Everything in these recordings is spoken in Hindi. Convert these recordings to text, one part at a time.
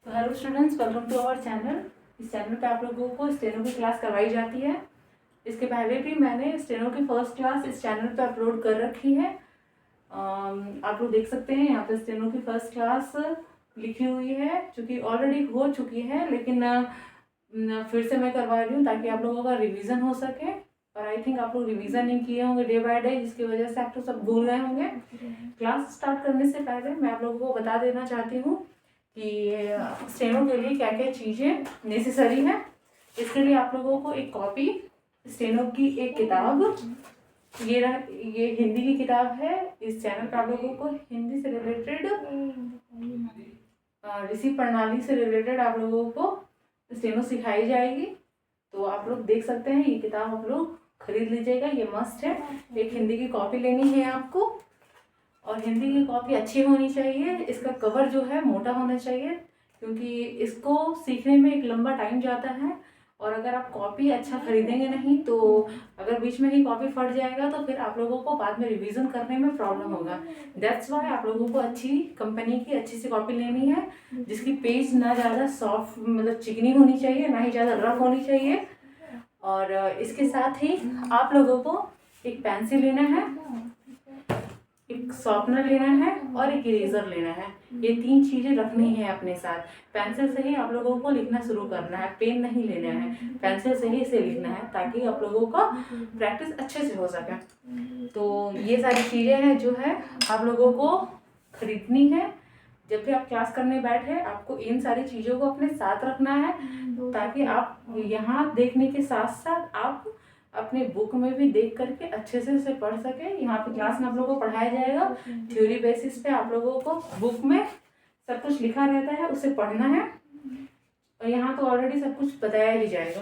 तो hello students, welcome to our channel. इस चैनल पे आप लोगों को स्टेनो की क्लास करवाई जाती है। इसके पहले भी मैंने स्टेनो की फर्स्ट क्लास इस चैनल पे अपलोड कर रखी है। आप लोग देख सकते हैं यहाँ पे स्टेनो की फर्स्ट क्लास लिखी हुई है, जो कि ऑलरेडी हो चुकी है, लेकिन फिर से मैं करवा रही हूँ ताकि आप लोगों का रिवीजन हो सके। और आई थिंक आप लोग रिवीजन नहीं किए होंगे डे बाय डे, जिसकी वजह से आप लोग सब भूल गए होंगे। क्लास स्टार्ट करने से पहले मैं आप लोगों को बता देना चाहती हूँ कि स्टेनो के लिए क्या क्या चीज़ें नेसेसरी है। इसके लिए आप लोगों को एक कॉपी, स्टेनो की एक किताब, ये हिंदी की किताब है। इस चैनल पर आप लोगों को हिंदी से रिलेटेड, ऋषि प्रणाली से रिलेटेड आप लोगों को स्टेनो सिखाई जाएगी। तो आप लोग देख सकते हैं, ये किताब आप लोग खरीद लीजिएगा, ये मस्ट है। एक हिंदी की कॉपी लेनी है आपको, और हिंदी की कॉपी अच्छी होनी चाहिए। इसका कवर जो है मोटा होना चाहिए, क्योंकि इसको सीखने में एक लंबा टाइम जाता है। और अगर आप कॉपी अच्छा खरीदेंगे नहीं, तो अगर बीच में ही कॉपी फट जाएगा तो फिर आप लोगों को बाद में रिवीजन करने में प्रॉब्लम होगा। दैट्स वाई आप लोगों को अच्छी कंपनी की अच्छी सी कॉपी लेनी है, जिसकी पेज ना ज़्यादा सॉफ्ट मतलब चिकनी होनी चाहिए, ना ही ज़्यादा रफ होनी चाहिए। और इसके साथ ही आप लोगों को एक पेंसिल लेना है, एक शॉर्पनर लेना है और एक इरेजर लेना है। ये 3 चीज़ें रखनी है अपने साथ। पेंसिल से ही आप लोगों को लिखना शुरू करना है, पेन नहीं लेना है, पेंसिल से ही इसे लिखना है, ताकि आप लोगों का प्रैक्टिस अच्छे से हो सके। तो ये सारी चीज़ें हैं जो है आप लोगों को खरीदनी है। जब भी आप क्लास करने बैठे, आपको इन सारी चीज़ों को अपने साथ रखना है, ताकि आप यहाँ देखने के साथ साथ आप अपने बुक में भी देख करके अच्छे से उसे पढ़ सके। यहाँ पे क्लास में आप लोगों को पढ़ाया जाएगा थ्योरी बेसिस पे। आप लोगों को बुक में सब कुछ लिखा रहता है, उसे पढ़ना है, और यहाँ तो ऑलरेडी सब कुछ बताया ही जाएगा।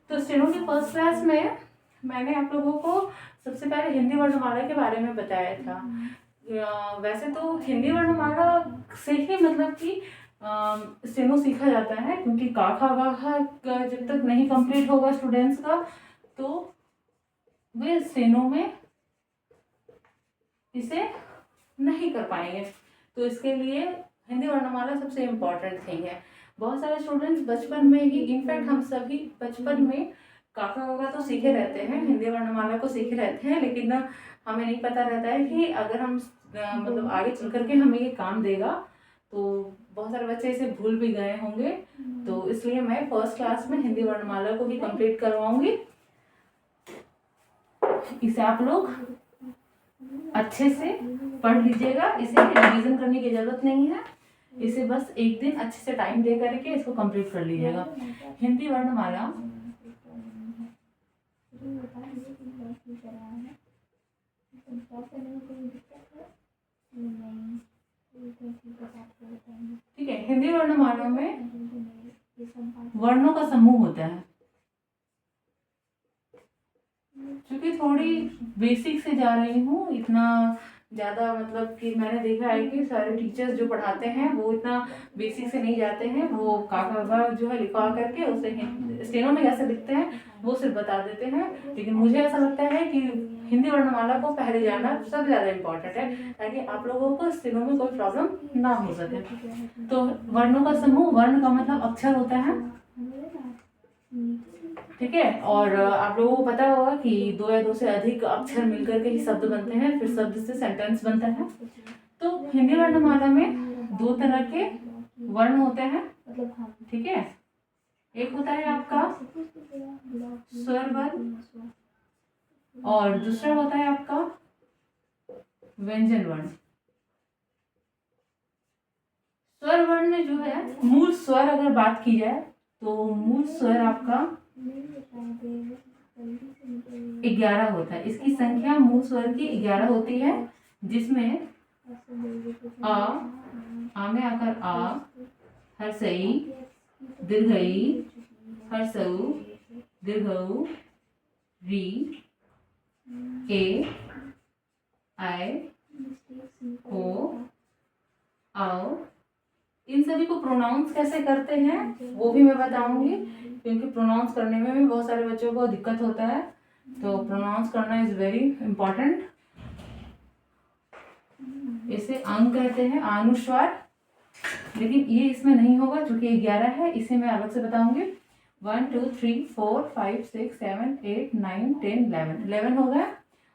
तो स्टेनो की फर्स्ट क्लास में मैंने आप लोगों को सबसे पहले हिंदी वर्णमाला के बारे में बताया था। वैसे तो हिंदी वर्णमाला से ही मतलब कि स्टेनो सीखा जाता है, क्योंकि का खा गा खा जब तक नहीं कंप्लीट होगा स्टूडेंट्स का, तो वे स्टेनो में इसे नहीं कर पाएंगे। तो इसके लिए हिंदी वर्णमाला सबसे इम्पॉर्टेंट थिंग है। बहुत सारे स्टूडेंट्स बचपन में ही, इनफैक्ट हम सभी बचपन में काका काका तो सीखे रहते हैं, हिंदी वर्णमाला को सीखे रहते हैं, लेकिन हमें नहीं पता रहता है कि अगर हम मतलब आगे चल करके हमें ये काम देगा। तो बहुत सारे बच्चे इसे भूल भी गए होंगे। तो इसलिए मैं फर्स्ट क्लास में हिंदी वर्णमाला को ही कंप्लीट करवाऊंगी। इसे आप लोग अच्छे से पढ़ लीजिएगा, इसे रिवीजन करने की जरूरत नहीं है। इसे बस एक दिन अच्छे से टाइम दे करके इसको कंप्लीट कर लीजिएगा। हिंदी वर्णमाला ठीक है। हिंदी वर्णमाला में वर्णों का समूह होता है। क्योंकि थोड़ी बेसिक से जा रही हूँ, इतना ज़्यादा मतलब कि मैंने देखा है कि सारे टीचर्स जो पढ़ाते हैं वो इतना बेसिक से नहीं जाते हैं। वो काका जो है लिखवा करके उसे स्टेनो में कैसे लिखते हैं वो सिर्फ बता देते हैं। लेकिन मुझे ऐसा लगता है कि हिंदी वर्णमाला को पहले जाना सबसे ज़्यादा इम्पोर्टेंट है, ताकि आप लोगों को स्टेनो में कोई प्रॉब्लम ना हो सके। तो वर्णों का समूह, वर्ण का मतलब अक्षर होता है, ठीक है। और आप लोगों को पता होगा कि 2 या 2 से अधिक अक्षर मिलकर के ही शब्द बनते हैं, फिर शब्द से सेंटेंस बनता है। तो हिंदी वर्णमाला में 2 तरह के वर्ण होते हैं, ठीक है। एक होता है आपका स्वर वर्ण, और दूसरा होता है आपका व्यंजन वर्ण। स्वर वर्ण में जो है मूल स्वर, अगर बात की जाए तो मूल स्वर आपका 11 होता है। इसकी संख्या मूल स्वर की 11 होती है, जिसमें आ में आकर आ, हर्षई, दीर्घई, हर्षऊ, दीर्घऊ, री, ए, आय, ओ, आओ। इन सभी को प्रोनाउंस कैसे करते हैं वो भी मैं बताऊंगी, क्योंकि प्रोनाउंस करने में भी बहुत सारे बच्चों को दिक्कत होता है। तो प्रोनाउंस करना इज वेरी इंपॉर्टेंट। इसे अंग कहते हैं, अनुस्वार। लेकिन ये इसमें नहीं होगा क्योंकि ये 11 है, इसे मैं अलग से बताऊंगी। 1 2 3 4 5 6 7 8 9 10 11, 11 हो गया।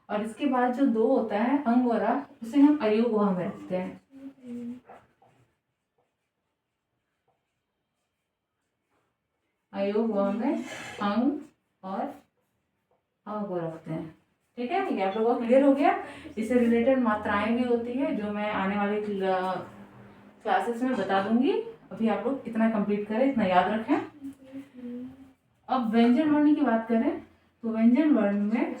और इसके बाद जो 2 होता है अंग और आ, उसे हम अयोग वहां में रखते हैं। अयोग वहां में अंग और अ को रखते हैं। ठीक है, ये आप लोगों को क्लियर हो गया। इससे रिलेटेड मात्राएं भी होती है जो मैं आने वाले क्लासेस में बता दूंगी। अभी आप लोग इतना कंप्लीट करें, इतना याद रखें। अब व्यंजन वर्ण की बात करें तो व्यंजन वर्ण में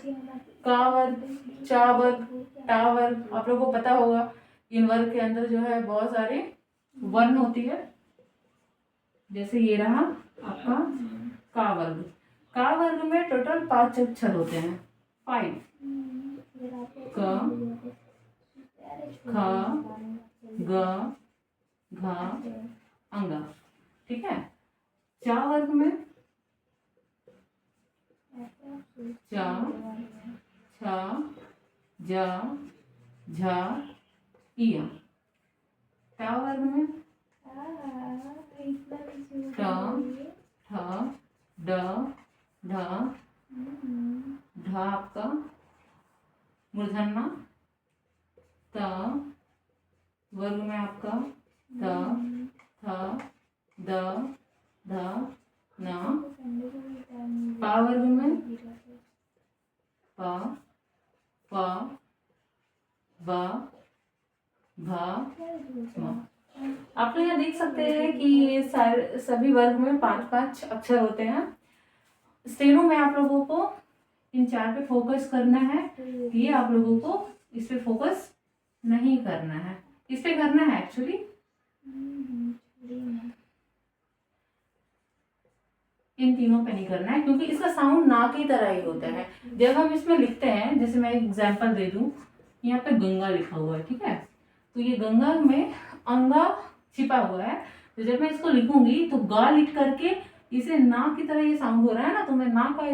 का वर्ग, चा वर्ग, टा वर्ग, आप लोगों को पता होगा इन वर्ग के अंदर जो है बहुत सारे वर्ण होती है। जैसे ये रहा आपका का वर्ग। का वर्ग में टोटल 5 अक्षर होते हैं, 5। क, ख, ग, घ, अंग। ठीक है। चा वर्ग में च, छ, ज, झ, इय। टा वर्ग में ट, ठ, ड, ढ, ढ आपका मूर्धन्य। त वर्ग में आपका त, थ, द, ध, न। पा वर्ग में प, प, ब, भ, म। आप लोग यहाँ देख सकते हैं कि ये सारे सभी वर्ग में 5-5 अक्षर होते हैं। स्टेनो में आप लोगों को इन 4 पे फोकस करना है, ये आप लोगों को इस पे फोकस नहीं करना है, इस पे करना है एक्चुअली। इन तीनों पे नहीं करना है क्योंकि इसका साउंड ना की तरह ही होता है। जब हम इसमें लिखते हैं, जैसे मैं एक एग्जांपल दे दूं, यहाँ पे गंगा लिखा हुआ है, ठीक है, तो ये गंगा में अंगा छिपा हुआ है। तो जब मैं इसको लिखूंगी तो गा लिख करके इसे ना की तरह ये साउंड हो रहा है ना, तो मैं ना का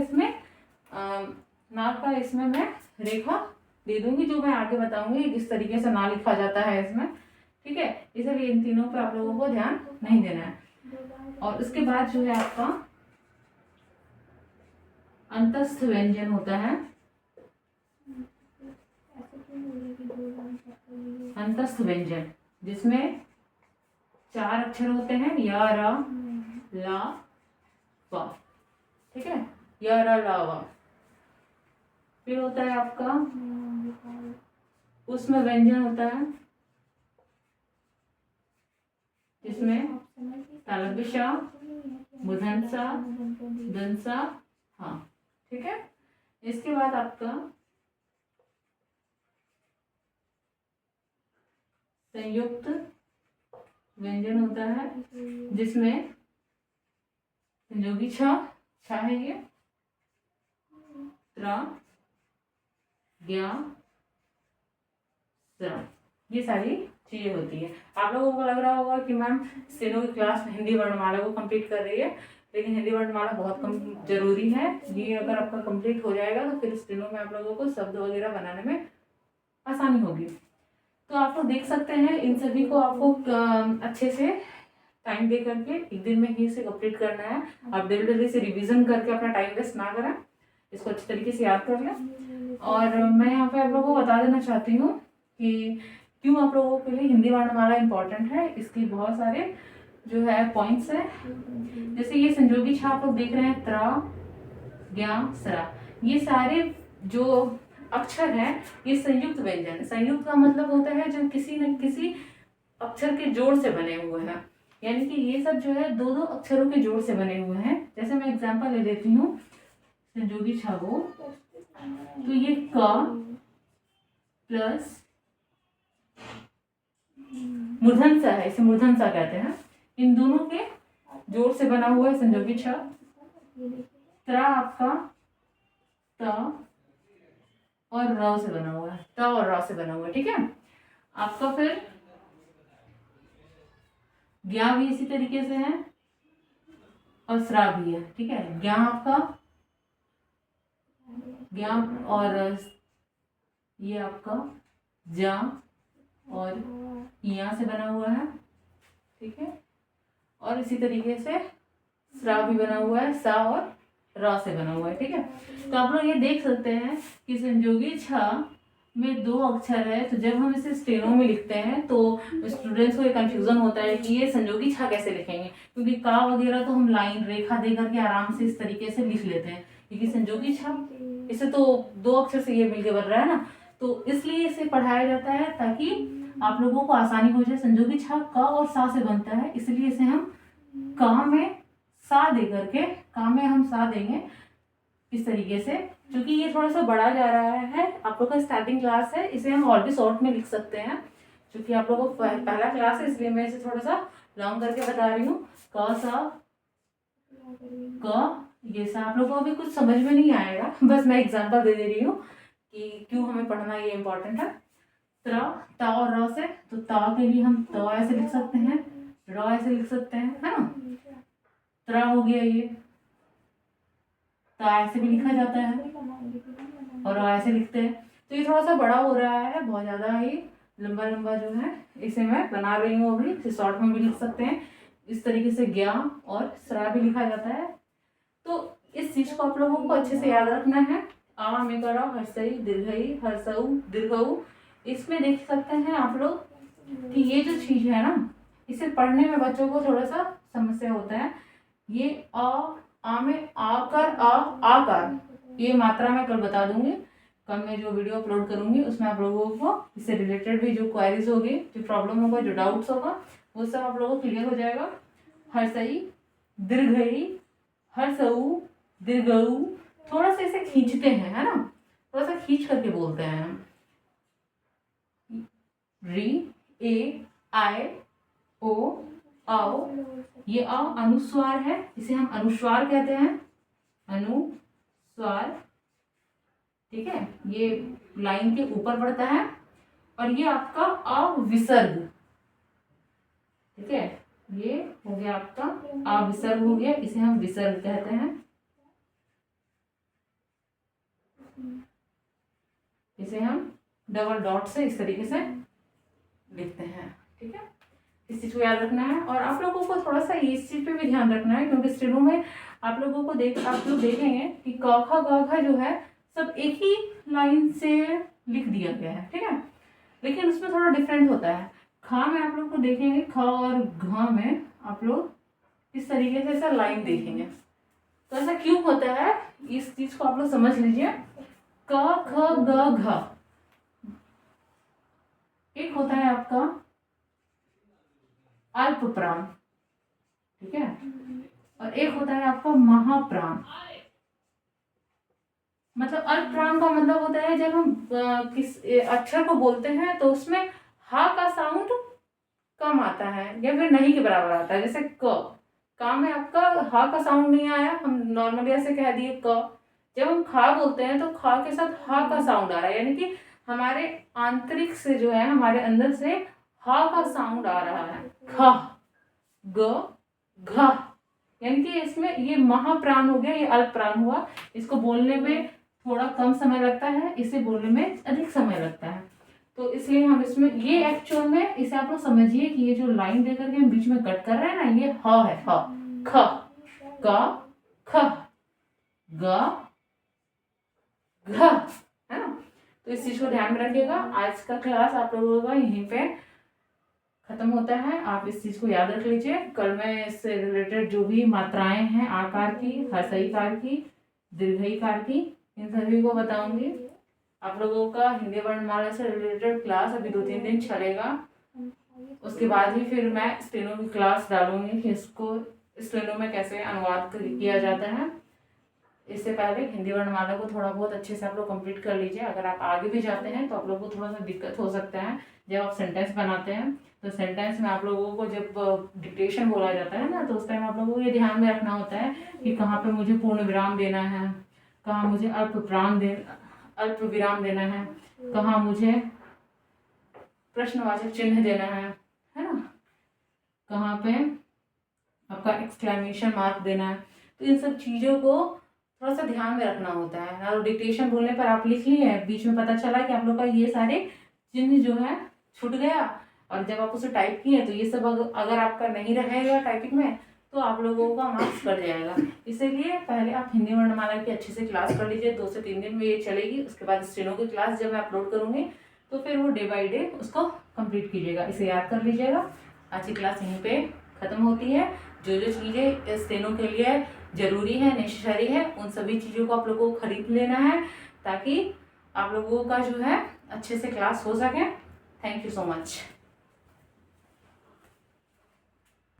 इसमें मैं रेखा दे दूंगी, जो मैं आगे बताऊंगी किस तरीके से ना लिखा जाता है इसमें। ठीक है, इसलिए इन तीनों पे आप लोगों को ध्यान नहीं देना है। और उसके बाद जो है आपका अंतस्थ व्यंजन होता है। अंतस्थ व्यंजन जिसमें 4 अक्षर होते हैं, या, रा, ला, वा। ठीक है, या, रा, ला, वा। फिर होता है आपका उसमें व्यंजन होता है जिसमें तालव्य, मूर्धन्य, दंसा, हाँ। ठीक है, इसके बाद आपका संयुक्त व्यंजन होता है जिसमें संयोगी छ है, ये त्र, ज्ञा, स्र, ये सारी चीजें होती है। आप लोगों को लग रहा होगा कि मैम स्टेनो की क्लास हिंदी वर्णमाला को कंप्लीट कर रही है, लेकिन हिंदी वर्णमाला बहुत कम जरूरी है। ये अगर आपका कंप्लीट हो जाएगा तो फिर स्टेनो में आप लोगों को शब्द वगैरह बनाने में आसानी होगी। तो आप लोग देख सकते हैं इन सभी को आपको अच्छे से टाइम दे करके एक दिन में ही इसे कंप्लीट करना है। आप डेली से रिवीजन करके अपना टाइम वेस्ट ना करें, इसको अच्छी तरीके से याद कर लें। और मैं यहाँ पे आप लोगों को बता देना चाहती हूँ कि क्यों आप लोगों के लिए हिंदी वर्णमाला इम्पॉर्टेंट है। इसके बहुत सारे जो है पॉइंट्स हैं। जैसे ये संयोगी छा आप लोग देख रहे हैं, त्रा, ज्ञा, सरा, ये सारे जो अक्षर है ये संयुक्त व्यंजन। संयुक्त का मतलब होता है जो किसी न किसी अक्षर के जोड़ से बने हुए हैं, यानी कि ये सब जो है 2-2 अक्षरों के जोड़ से बने हुए हैं। जैसे मैं एग्जांपल ले लेती हूँ संयोगी छागो, तो ये क प्लस मूर्धन्य है, इसे मूर्धन्य कहते हैं। इन दोनों के जोड़ से बना हुआ है संयोगी छ। त्रा आपका त और र से बना हुआ है, त और र से बना हुआ है। ठीक है, आपका फिर ज्ञा भी इसी तरीके से है और स्रा भी है। ठीक है, ज्ञा आपका ज्ञा और ये आपका जा और या से बना हुआ है। ठीक है। और इसी तरीके से स्रा भी बना हुआ है, सा और र से बना हुआ है, ठीक है। तो आप लोग ये देख सकते हैं कि संयोगी छ में 2 अक्षर है, तो जब हम इसे स्टेनो में लिखते हैं तो स्टूडेंट्स को ये कंफ्यूजन होता है कि ये संयोगी छ कैसे लिखेंगे, क्योंकि का वगैरह तो हम लाइन रेखा दे करके आराम से इस तरीके से लिख लेते हैं, क्योंकि संयोगी छ इसे तो 2 अक्षर से ये मिलके बन रहा है ना, तो इसलिए इसे पढ़ाया जाता है ताकि आप लोगों को आसानी हो जाए। संयोगी छ क और सा से बनता है, इसलिए इसे हम का में सा दे करके, का में हम सा देंगे इस तरीके से। क्योंकि ये थोड़ा सा बड़ा जा रहा है, आप लोग का स्टार्टिंग क्लास है, इसे हम और भी शॉर्ट में लिख सकते हैं, क्योंकि आप लोगों को पहला क्लास है, इसलिए मैं इसे थोड़ा सा लॉन्ग करके बता रही हूँ। क सा क, ये सा आप लोगों को अभी कुछ समझ में नहीं आएगा, बस मैं एग्जांपल दे रही हूँ कि क्यों हमें पढ़ना ये इम्पोर्टेंट है। त्र, ता और र से, तो ता के लिए हम त ऐसे लिख सकते हैं, र ऐसे लिख सकते हैं, है ना। त्र हो गया ये, ता ऐसे भी लिखा जाता है और र ऐसे लिखते हैं। तो ये थोड़ा सा बड़ा हो रहा है, बहुत ज़्यादा ही लंबा लंबा जो है, इसे मैं बना रही हूँ अभी, इसे शॉर्ट में भी लिख सकते हैं। इस तरीके से ज्ञा और स्रा भी लिखा जाता है। तो इस चीज को आप लोगों को अच्छे से याद रखना है। आ में करा हर्षई दीर्घई हर्षऊ दीर्घऊ, इसमें देख सकते हैं आप लोग कि ये जो चीज है ना, इसे पढ़ने में बच्चों को थोड़ा सा समस्या होता है। ये आ में आकर आकार, ये मात्रा मैं कल बता दूंगी, कल मैं जो वीडियो अपलोड करूंगी उसमें आप लोगों को इससे रिलेटेड भी जो क्वेरीज होगी, जो प्रॉब्लम होगा, जो डाउट्स होगा, वो सब आप लोगों को क्लियर हो जाएगा। हर्षई दीर्घई हर्षऊ दीर्घऊ, थोड़ा सा इसे खींचते हैं, है ना, थोड़ा सा खींच करके बोलते हैं हम। री ए आय ओ आओ, ये अ अनुस्वार है, इसे हम अनुस्वार कहते हैं, अनुस्वार, ठीक है। ये लाइन के ऊपर पड़ता है और ये आपका अविसर्ग, ठीक है। ये हो गया आपका अविसर्ग हो गया, इसे हम विसर्ग कहते हैं, इसे हम डबल डॉट से इस तरीके से लिखते हैं, ठीक है। इस चीज को याद रखना है। और आप लोगों को थोड़ा सा इस चीज पे भी ध्यान रखना है, क्योंकि स्टेनो में आप लोगों को आप लोग देखेंगे कि क ख ग घ जो है सब एक ही लाइन से लिख दिया गया है, ठीक है, लेकिन उसमें थोड़ा डिफरेंट होता है। खा में आप लोग को देखेंगे, ख और घ में आप लोग इस तरीके से ऐसा लाइन देखेंगे। तो ऐसा क्यों होता है, इस चीज को आप लोग समझ लीजिए। क ख ग घ, एक होता है आपका अल्प प्राण, ठीक है, और एक होता है आपका महाप्राण। मतलब अल्प प्राण का मतलब होता है जब हम किस अक्षर को बोलते हैं तो उसमें हा का साउंड कम आता है या फिर नहीं के बराबर आता है। जैसे का में आपका हा का साउंड नहीं आया, हम नॉर्मली ऐसे कह दिए क। जब हम खा बोलते हैं तो खा के साथ हा का साउंड आ रहा है, यानी कि हमारे आंतरिक से जो है, हमारे अंदर से हा का साउंड आ रहा है। ख ग घ, यानी कि इसमें ये महाप्राण हो गया, ये अल्प प्राण हुआ। इसको बोलने में थोड़ा कम समय लगता है, इसे बोलने में अधिक समय लगता है। तो इसलिए हम इसमें ये एक्चुअल में इसे आप लोग समझिए कि ये जो लाइन देकर के हम बीच में कट कर रहे हैं ना, ये ह है, ह ख ग ख ग घ, है ना। तो इस चीज को ध्यान में रखिएगा। आज का क्लास आप लोगों का यहीं पे खत्म होता है, आप इस चीज को याद रख लीजिए। कल मैं इससे रिलेटेड जो भी मात्राएं हैं आकार की, हर्षई कार की, दीर्घई कार की, इन सभी को बताऊंगी। आप लोगों का हिंदी वर्णमाला से रिलेटेड क्लास अभी 2-3 दिन चलेगा, उसके बाद ही फिर मैं स्टेनो की क्लास डालूंगी कि इसको स्टेनो में कैसे अनुवाद किया जाता है। इससे पहले हिंदी वर्णमाला को थोड़ा बहुत अच्छे से आप लोग कंप्लीट कर लीजिए। अगर आप आगे भी जाते हैं तो आप लोग को थोड़ा सा दिक्कत हो सकता है जब आप सेंटेंस बनाते हैं। तो सेंटेंस में आप लोगों को जब डिक्टेशन बोला जाता है ना, तो उस टाइम आप लोगों को ये ध्यान में रखना होता है कि कहाँ पे मुझे पूर्ण विराम देना है, कहाँ मुझे अल्प विराम देना है, कहाँ मुझे प्रश्नवाचक चिन्ह देना है ना, कहाँ पे आपका एक्सक्लेमेशन मार्क देना है। तो इन सब चीज़ों को थोड़ा सा ध्यान में रखना होता है। और डिक्टेशन बोलने पर आप लिख लिए, बीच में पता चला कि आप लोग का ये सारे चिन्ह जो है छूट गया और जब आप उसे टाइप किए तो ये सब अगर आपका नहीं रहेगा टाइपिंग में तो आप लोगों का मार्क्स कट जाएगा। इसीलिए पहले आप हिंदी वर्णमाला की अच्छे से क्लास कर लीजिए, 2 से 3 दिन में ये चलेगी। उसके बाद स्टेनो की क्लास जब मैं अपलोड करूँगी तो फिर वो डे बाय डे उसको कंप्लीट कीजिएगा। इसे याद कर लीजिएगा। आज की क्लास यहीं पे ख़त्म होती है। जो जो चीज़ें स्टेनो के लिए ज़रूरी है, नेसेसरी है, उन सभी चीज़ों को आप लोगों को खरीद लेना है ताकि आप लोगों का जो है अच्छे से क्लास हो सके। Thank you so much.